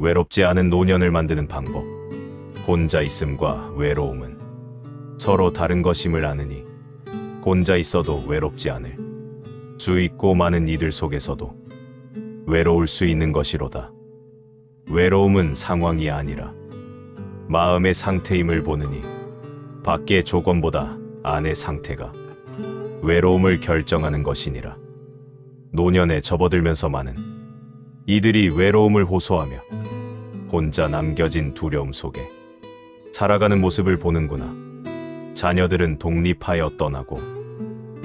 외롭지 않은 노년을 만드는 방법. 혼자 있음과 외로움은 서로 다른 것임을 아느니 혼자 있어도 외롭지 않을 수 있고 많은 이들 속에서도 외로울 수 있는 것이로다. 외로움은 상황이 아니라 마음의 상태임을 보느니 밖의 조건보다 안의 상태가 외로움을 결정하는 것이니라. 노년에 접어들면서 많은 이들이 외로움을 호소하며 혼자 남겨진 두려움 속에 살아가는 모습을 보는구나. 자녀들은 독립하여 떠나고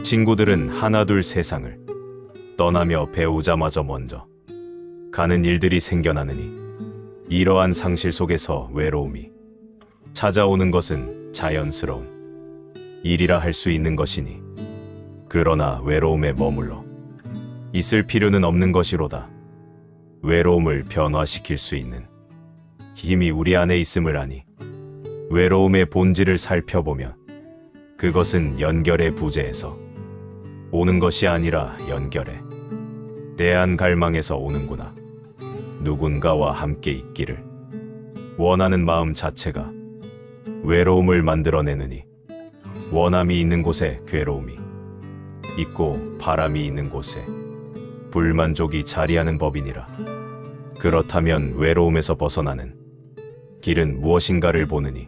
친구들은 하나둘 세상을 떠나며 배우자마저 먼저 가는 일들이 생겨나느니 이러한 상실 속에서 외로움이 찾아오는 것은 자연스러운 일이라 할 수 있는 것이니 그러나 외로움에 머물러 있을 필요는 없는 것이로다. 외로움을 변화시킬 수 있는 힘이 우리 안에 있음을 아니 외로움의 본질을 살펴보면 그것은 연결의 부재에서 오는 것이 아니라 연결에 대한 갈망에서 오는구나. 누군가와 함께 있기를 원하는 마음 자체가 외로움을 만들어내느니 원함이 있는 곳에 괴로움이 있고 바람이 있는 곳에 불만족이 자리하는 법이니라. 그렇다면 외로움에서 벗어나는 길은 무엇인가를 보느니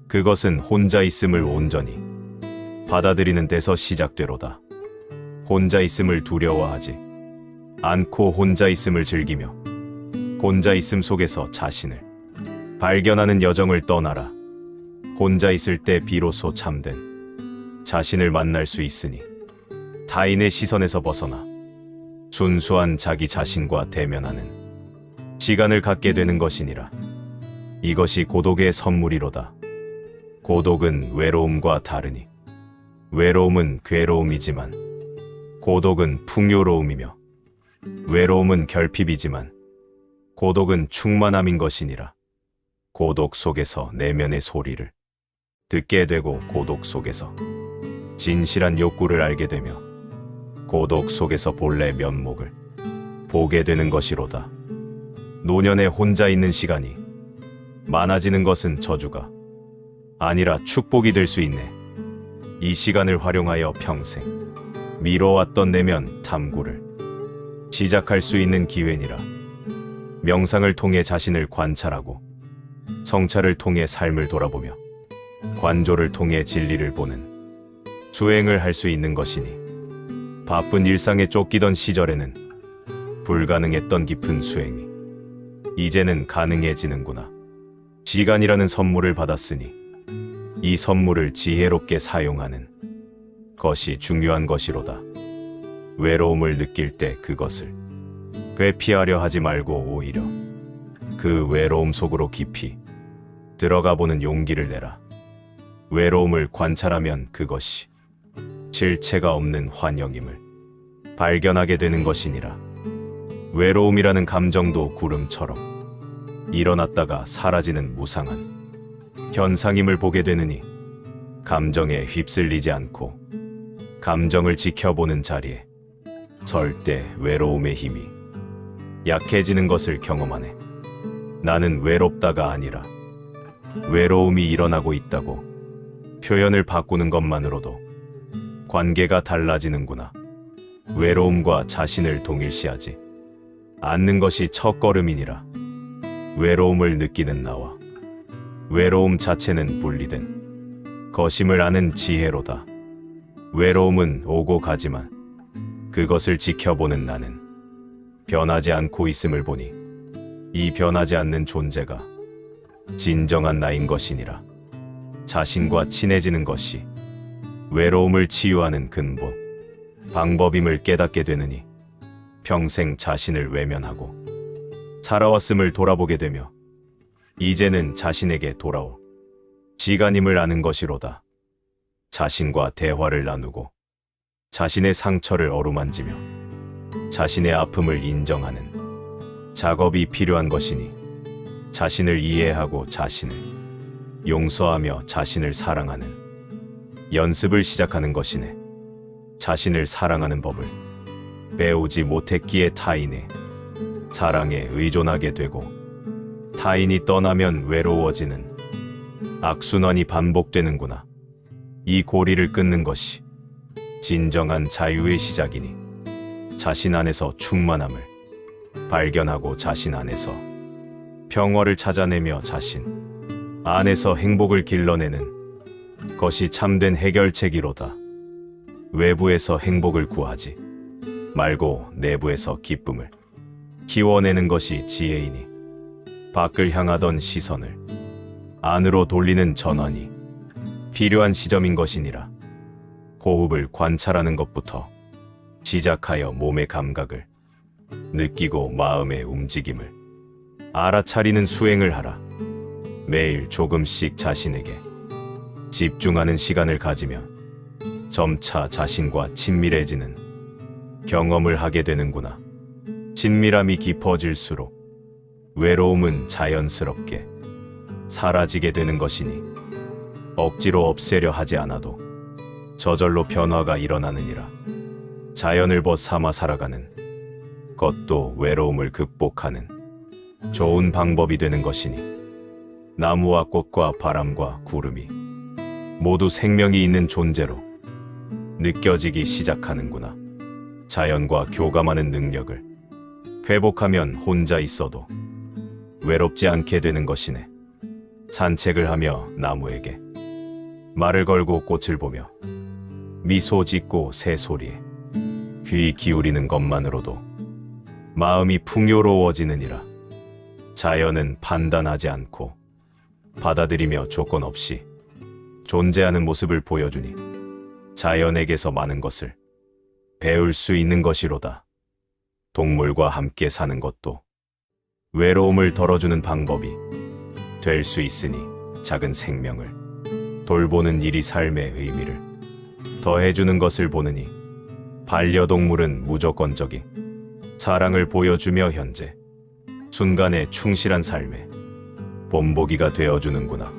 그것은 혼자 있음을 온전히 받아들이는 데서 시작되로다. 혼자 있음을 두려워하지 않고 혼자 있음을 즐기며 혼자 있음 속에서 자신을 발견하는 여정을 떠나라. 혼자 있을 때 비로소 참된 자신을 만날 수 있으니 타인의 시선에서 벗어나 순수한 자기 자신과 대면하는 시간을 갖게 되는 것이니라. 이것이 고독의 선물이로다. 고독은 외로움과 다르니 외로움은 괴로움이지만 고독은 풍요로움이며 외로움은 결핍이지만 고독은 충만함인 것이니라. 고독 속에서 내면의 소리를 듣게 되고 고독 속에서 진실한 욕구를 알게 되며 고독 속에서 본래 면목을 보게 되는 것이로다. 노년에 혼자 있는 시간이 많아지는 것은 저주가 아니라 축복이 될 수 있네. 이 시간을 활용하여 평생 미뤄왔던 내면 탐구를 시작할 수 있는 기회니라. 명상을 통해 자신을 관찰하고 성찰을 통해 삶을 돌아보며 관조를 통해 진리를 보는 수행을 할 수 있는 것이니 바쁜 일상에 쫓기던 시절에는 불가능했던 깊은 수행이 이제는 가능해지는구나. 시간이라는 선물을 받았으니 이 선물을 지혜롭게 사용하는 것이 중요한 것이로다. 외로움을 느낄 때 그것을 회피하려 하지 말고 오히려 그 외로움 속으로 깊이 들어가 보는 용기를 내라. 외로움을 관찰하면 그것이 실체가 없는 환영임을 발견하게 되는 것이니라. 외로움이라는 감정도 구름처럼 일어났다가 사라지는 무상한 현상임을 보게 되느니 감정에 휩쓸리지 않고 감정을 지켜보는 자리에 설 때 외로움의 힘이 약해지는 것을 경험하네. 나는 외롭다가 아니라 외로움이 일어나고 있다고 표현을 바꾸는 것만으로도 관계가 달라지는구나. 외로움과 자신을 동일시하지 않는 것이 첫걸음이니라. 외로움을 느끼는 나와 외로움 자체는 분리된 것임을 아는 지혜로다. 외로움은 오고 가지만 그것을 지켜보는 나는 변하지 않고 있음을 보니 이 변하지 않는 존재가 진정한 나인 것이니라. 자신과 친해지는 것이 외로움을 치유하는 근본 방법임을 깨닫게 되느니 평생 자신을 외면하고 살아왔음을 돌아보게 되며 이제는 자신에게 돌아올 시간임을 아는 것이로다. 자신과 대화를 나누고 자신의 상처를 어루만지며 자신의 아픔을 인정하는 작업이 필요한 것이니 자신을 이해하고 자신을 용서하며 자신을 사랑하는 연습을 시작하는 것이네. 자신을 사랑하는 법을 배우지 못했기에 타인의 사랑에 의존하게 되고 타인이 떠나면 외로워지는 악순환이 반복되는구나. 이 고리를 끊는 것이 진정한 자유의 시작이니 자신 안에서 충만함을 발견하고 자신 안에서 평화를 찾아내며 자신 안에서 행복을 길러내는 것이 참된 해결책이로다. 외부에서 행복을 구하지 말고 내부에서 기쁨을 키워내는 것이 지혜이니 밖을 향하던 시선을 안으로 돌리는 전환이 필요한 시점인 것이니라. 호흡을 관찰하는 것부터 시작하여 몸의 감각을 느끼고 마음의 움직임을 알아차리는 수행을 하라. 매일 조금씩 자신에게 집중하는 시간을 가지면 점차 자신과 친밀해지는 경험을 하게 되는구나. 친밀함이 깊어질수록 외로움은 자연스럽게 사라지게 되는 것이니 억지로 없애려 하지 않아도 저절로 변화가 일어나느니라. 자연을 벗삼아 살아가는 것도 외로움을 극복하는 좋은 방법이 되는 것이니 나무와 꽃과 바람과 구름이 모두 생명이 있는 존재로 느껴지기 시작하는구나. 자연과 교감하는 능력을 회복하면 혼자 있어도 외롭지 않게 되는 것이네. 산책을 하며 나무에게 말을 걸고 꽃을 보며 미소 짓고 새소리에 귀 기울이는 것만으로도 마음이 풍요로워지느니라. 자연은 판단하지 않고 받아들이며 조건 없이 존재하는 모습을 보여주니 자연에게서 많은 것을 배울 수 있는 것이로다. 동물과 함께 사는 것도 외로움을 덜어주는 방법이 될 수 있으니 작은 생명을 돌보는 일이 삶의 의미를 더해주는 것을 보느니 반려동물은 무조건적인 사랑을 보여주며 현재 순간에 충실한 삶의 본보기가 되어주는구나.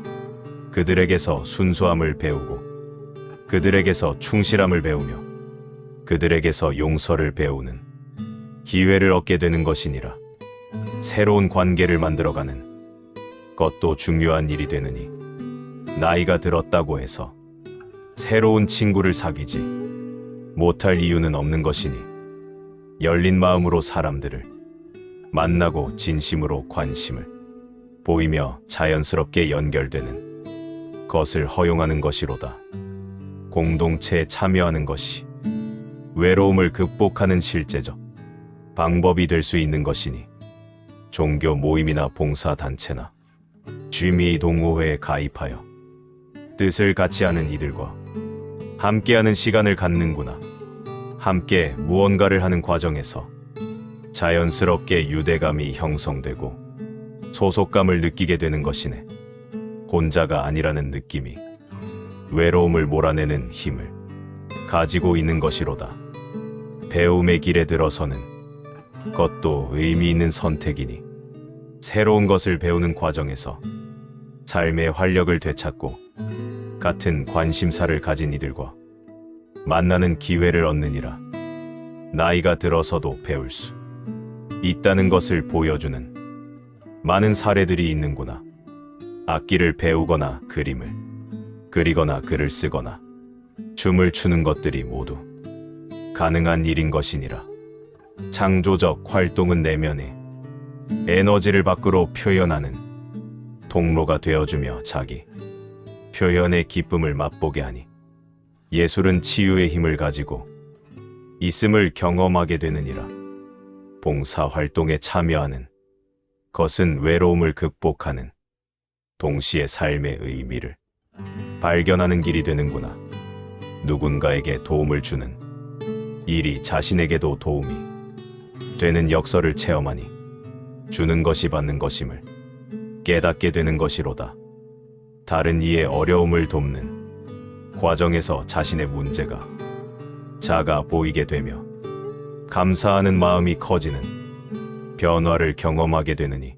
그들에게서 순수함을 배우고 그들에게서 충실함을 배우며 그들에게서 용서를 배우는 기회를 얻게 되는 것이니라. 새로운 관계를 만들어가는 것도 중요한 일이 되느니 나이가 들었다고 해서 새로운 친구를 사귀지 못할 이유는 없는 것이니 열린 마음으로 사람들을 만나고 진심으로 관심을 보이며 자연스럽게 연결되는 것을 허용하는 것이로다. 공동체에 참여하는 것이 외로움을 극복하는 실제적 방법이 될 수 있는 것이니 종교 모임이나 봉사단체나 취미 동호회에 가입하여 뜻을 같이 하는 이들과 함께하는 시간을 갖는구나. 함께 무언가를 하는 과정에서 자연스럽게 유대감이 형성되고 소속감을 느끼게 되는 것이네. 혼자가 아니라는 느낌이 외로움을 몰아내는 힘을 가지고 있는 것이로다. 배움의 길에 들어서는 것도 의미 있는 선택이니 새로운 것을 배우는 과정에서 삶의 활력을 되찾고 같은 관심사를 가진 이들과 만나는 기회를 얻느니라. 나이가 들어서도 배울 수 있다는 것을 보여주는 많은 사례들이 있는구나. 악기를 배우거나 그림을 그리거나 글을 쓰거나 춤을 추는 것들이 모두 가능한 일인 것이니라. 창조적 활동은 내면의 에너지를 밖으로 표현하는 통로가 되어주며 자기 표현의 기쁨을 맛보게 하니 예술은 치유의 힘을 가지고 있음을 경험하게 되느니라. 봉사활동에 참여하는 것은 외로움을 극복하는 동시에 삶의 의미를 발견하는 길이 되는구나. 누군가에게 도움을 주는 일이 자신에게도 도움이 되는 역설을 체험하니 주는 것이 받는 것임을 깨닫게 되는 것이로다. 다른 이의 어려움을 돕는 과정에서 자신의 문제가 작아 보이게 되며 감사하는 마음이 커지는 변화를 경험하게 되느니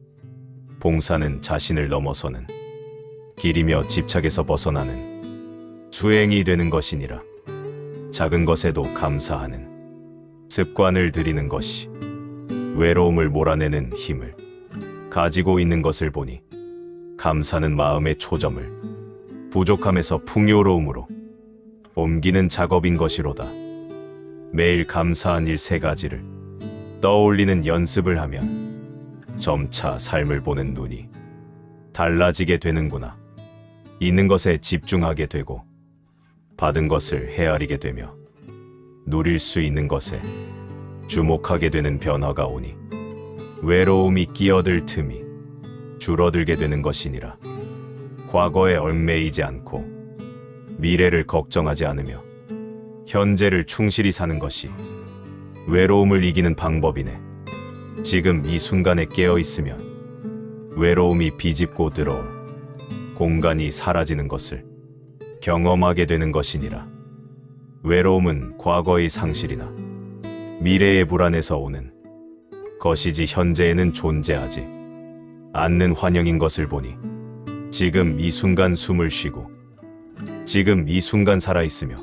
봉사는 자신을 넘어서는 길이며 집착에서 벗어나는 수행이 되는 것이니라. 작은 것에도 감사하는 습관을 들이는 것이 외로움을 몰아내는 힘을 가지고 있는 것을 보니 감사는 마음의 초점을 부족함에서 풍요로움으로 옮기는 작업인 것이로다. 매일 감사한 일 3가지를 떠올리는 연습을 하면 점차 삶을 보는 눈이 달라지게 되는구나. 있는 것에 집중하게 되고 받은 것을 헤아리게 되며 누릴 수 있는 것에 주목하게 되는 변화가 오니 외로움이 끼어들 틈이 줄어들게 되는 것이니라. 과거에 얽매이지 않고 미래를 걱정하지 않으며 현재를 충실히 사는 것이 외로움을 이기는 방법이네. 지금 이 순간에 깨어 있으면 외로움이 비집고 들어온 공간이 사라지는 것을 경험하게 되는 것이니라. 외로움은 과거의 상실이나 미래의 불안에서 오는 것이지 현재에는 존재하지 않는 환영인 것을 보니 지금 이 순간 숨을 쉬고 지금 이 순간 살아있으며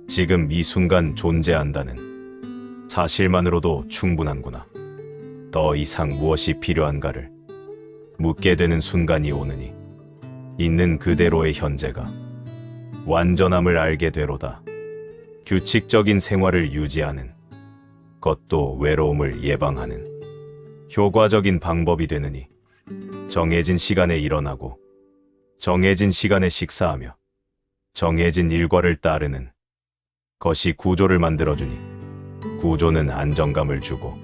지금 이 순간 존재한다는 사실만으로도 충분한구나. 더 이상 무엇이 필요한가를 묻게 되는 순간이 오느니 있는 그대로의 현재가 완전함을 알게 되로다. 규칙적인 생활을 유지하는 것도 외로움을 예방하는 효과적인 방법이 되느니 정해진 시간에 일어나고 정해진 시간에 식사하며 정해진 일과를 따르는 것이 구조를 만들어주니 구조는 안정감을 주고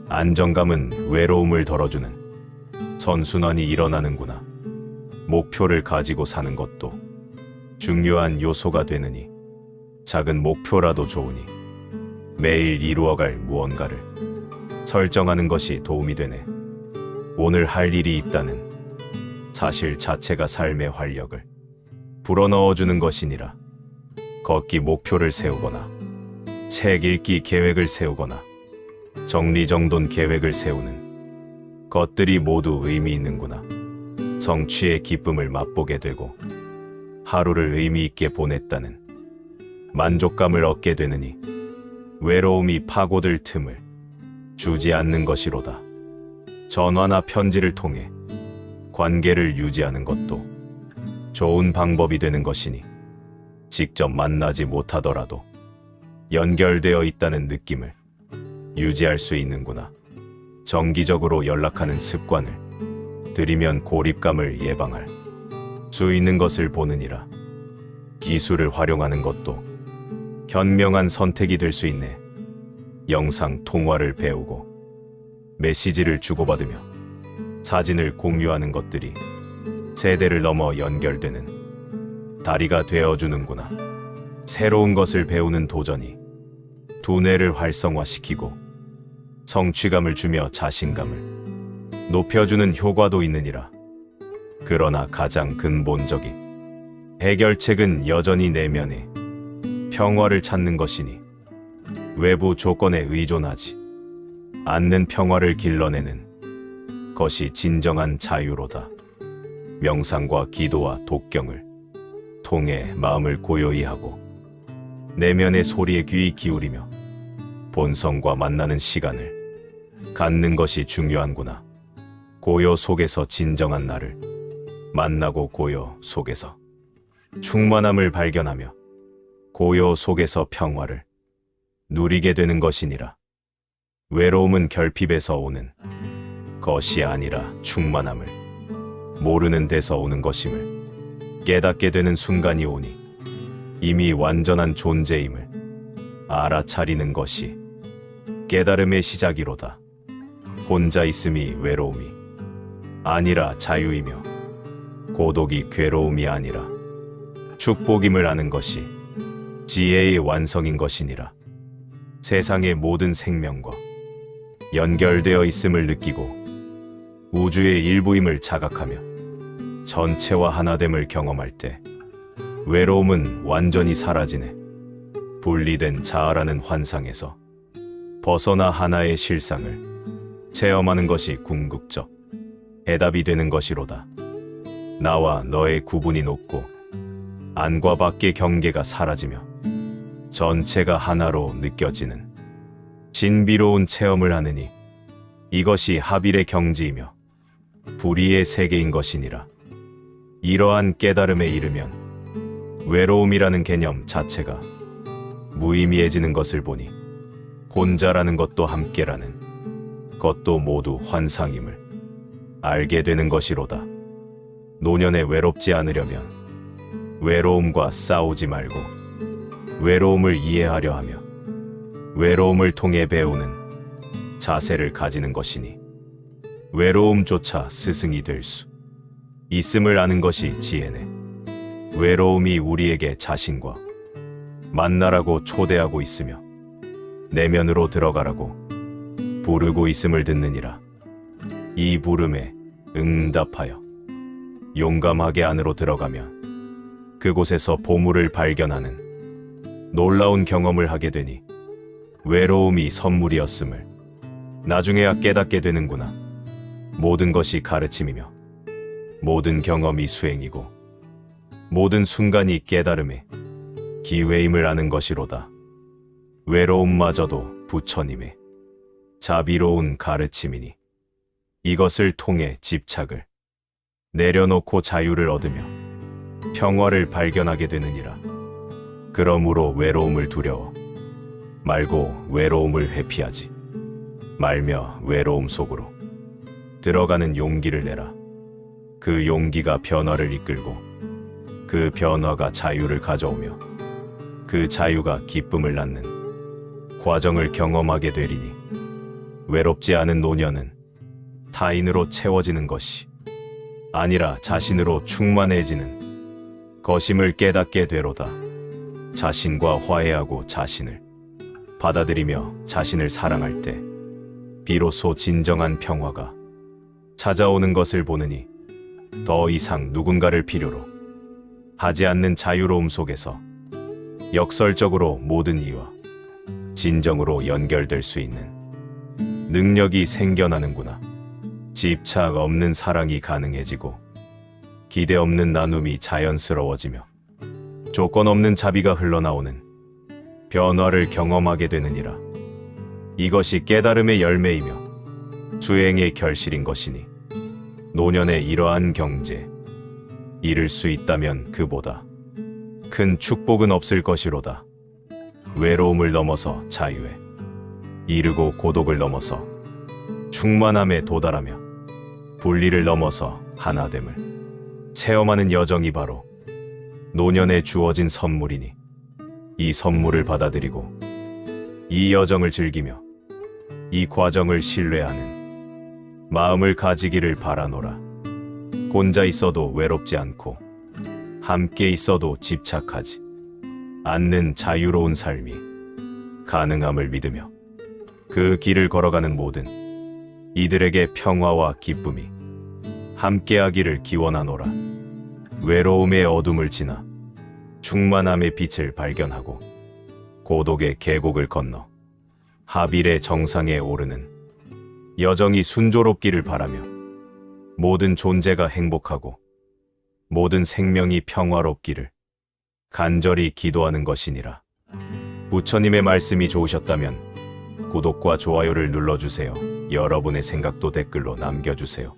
안정감은 외로움을 덜어주는 선순환이 일어나는구나. 목표를 가지고 사는 것도 중요한 요소가 되느니 작은 목표라도 좋으니 매일 이루어갈 무언가를 설정하는 것이 도움이 되네. 오늘 할 일이 있다는 사실 자체가 삶의 활력을 불어넣어주는 것이니라. 걷기 목표를 세우거나 책 읽기 계획을 세우거나 정리정돈 계획을 세우는 것들이 모두 의미 있는구나. 성취의 기쁨을 맛보게 되고 하루를 의미 있게 보냈다는 만족감을 얻게 되느니 외로움이 파고들 틈을 주지 않는 것이로다. 전화나 편지를 통해 관계를 유지하는 것도 좋은 방법이 되는 것이니 직접 만나지 못하더라도 연결되어 있다는 느낌을 유지할 수 있는구나. 정기적으로 연락하는 습관을 들이면 고립감을 예방할 수 있는 것을 보느니라. 기술을 활용하는 것도 현명한 선택이 될 수 있네. 영상 통화를 배우고 메시지를 주고받으며 사진을 공유하는 것들이 세대를 넘어 연결되는 다리가 되어주는구나. 새로운 것을 배우는 도전이 두뇌를 활성화시키고 성취감을 주며 자신감을 높여주는 효과도 있느니라. 그러나 가장 근본적인 해결책은 여전히 내면의 평화를 찾는 것이니 외부 조건에 의존하지 않는 평화를 길러내는 것이 진정한 자유로다. 명상과 기도와 독경을 통해 마음을 고요히 하고 내면의 소리에 귀 기울이며 본성과 만나는 시간을 갖는 것이 중요한구나. 고요 속에서 진정한 나를 만나고 고요 속에서 충만함을 발견하며 고요 속에서 평화를 누리게 되는 것이니라. 외로움은 결핍에서 오는 것이 아니라 충만함을 모르는 데서 오는 것임을 깨닫게 되는 순간이 오니 이미 완전한 존재임을 알아차리는 것이 깨달음의 시작이로다. 혼자 있음이 외로움이 아니라 자유이며 고독이 괴로움이 아니라 축복임을 아는 것이 지혜의 완성인 것이니라. 세상의 모든 생명과 연결되어 있음을 느끼고 우주의 일부임을 자각하며 전체와 하나됨을 경험할 때 외로움은 완전히 사라지네. 분리된 자아라는 환상에서 벗어나 하나의 실상을 체험하는 것이 궁극적 해답이 되는 것이로다. 나와 너의 구분이 높고 안과 밖의 경계가 사라지며 전체가 하나로 느껴지는 진비로운 체험을 하느니 이것이 하빌의 경지이며 불의의 세계인 것이니라. 이러한 깨달음에 이르면 외로움이라는 개념 자체가 무의미해지는 것을 보니 혼자라는 것도 함께라는 것도 모두 환상임을 알게 되는 것이로다. 노년에 외롭지 않으려면 외로움과 싸우지 말고 외로움을 이해하려 하며 외로움을 통해 배우는 자세를 가지는 것이니 외로움조차 스승이 될 수 있음을 아는 것이 지혜네. 외로움이 우리에게 자신과 만나라고 초대하고 있으며 내면으로 들어가라고 부르고 있음을 듣느니라. 이 부름에 응답하여 용감하게 안으로 들어가면 그곳에서 보물을 발견하는 놀라운 경험을 하게 되니 외로움이 선물이었음을 나중에야 깨닫게 되는구나. 모든 것이 가르침이며 모든 경험이 수행이고 모든 순간이 깨달음의 기회임을 아는 것이로다. 외로움마저도 부처님의 자비로운 가르침이니 이것을 통해 집착을 내려놓고 자유를 얻으며 평화를 발견하게 되느니라. 그러므로 외로움을 두려워 말고 외로움을 회피하지 말며 외로움 속으로 들어가는 용기를 내라. 그 용기가 변화를 이끌고 그 변화가 자유를 가져오며 그 자유가 기쁨을 낳는 과정을 경험하게 되리니 외롭지 않은 노년은 타인으로 채워지는 것이 아니라 자신으로 충만해지는 것임을 깨닫게 되로다. 자신과 화해하고 자신을 받아들이며 자신을 사랑할 때 비로소 진정한 평화가 찾아오는 것을 보느니 더 이상 누군가를 필요로 하지 않는 자유로움 속에서 역설적으로 모든 이와 진정으로 연결될 수 있는 능력이 생겨나는구나. 집착 없는 사랑이 가능해지고 기대 없는 나눔이 자연스러워지며 조건 없는 자비가 흘러나오는 변화를 경험하게 되느니라. 이것이 깨달음의 열매이며 수행의 결실인 것이니 노년의 이러한 경지에 이를 수 있다면 그보다 큰 축복은 없을 것이로다. 외로움을 넘어서 자유에 이르고 고독을 넘어서 충만함에 도달하며 분리를 넘어서 하나됨을 체험하는 여정이 바로 노년에 주어진 선물이니 이 선물을 받아들이고 이 여정을 즐기며 이 과정을 신뢰하는 마음을 가지기를 바라노라. 혼자 있어도 외롭지 않고 함께 있어도 집착하지 않는 자유로운 삶이 가능함을 믿으며 그 길을 걸어가는 모든 이들에게 평화와 기쁨이 함께하기를 기원하노라. 외로움의 어둠을 지나 충만함의 빛을 발견하고 고독의 계곡을 건너 하빌의 정상에 오르는 여정이 순조롭기를 바라며 모든 존재가 행복하고 모든 생명이 평화롭기를 간절히 기도하는 것이니라. 부처님의 말씀이 좋으셨다면 구독과 좋아요를 눌러주세요. 여러분의 생각도 댓글로 남겨주세요.